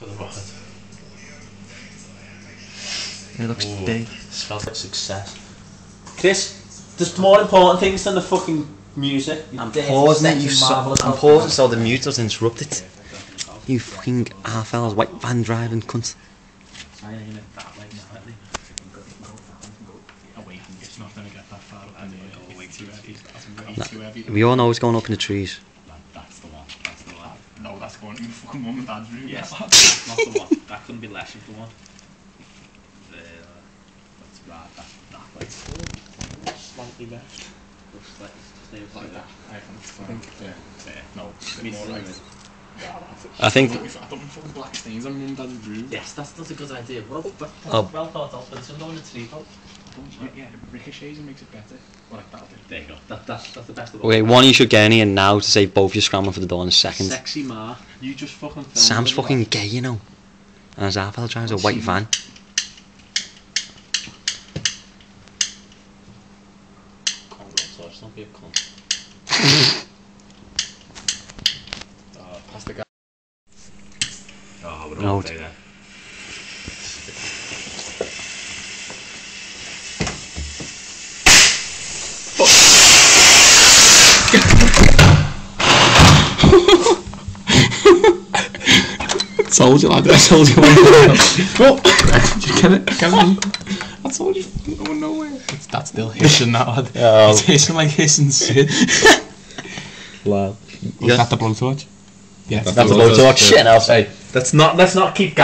It looks big. Smells like success. Chris, there's more important things than the fucking music. I'm pausing it, I'm pausing so the mute doesn't interrupt it. You fucking half-hours white van driving cunt. We all know it's going up in the trees. That's the one. That's the one. No, that's going in the fucking mum and dad's room. Yes, that's not the one. That couldn't be less of the one. That's right. That way. Slightly left. Like that. I think. Yeah. No. More right. I think. I don't want fucking black stains on mum and dad's room. Yes, that's not a good idea. Well thought out, but it's going to tree out. Yeah, ricochets and makes it better. Well, like that'll do. There you go. That's the best of all. Okay, one you should get in here now to save both you scrambling for the door in a second. Sexy ma. You just fucking film. Sam's fucking gay, you know. And his half-hour drives a white van. Don't be a cunt. Pass the guy. Oh, we're No. all okay then. I told you, lad. I told you one day. Did you get it? Get it? I told you. Oh, no way. That's still hissing, that lad. Oh. It's hissing like hissing shit. Wow. Was that the blowtorch? Yeah, That's a blowtorch. Shit, I'll say. Let's not keep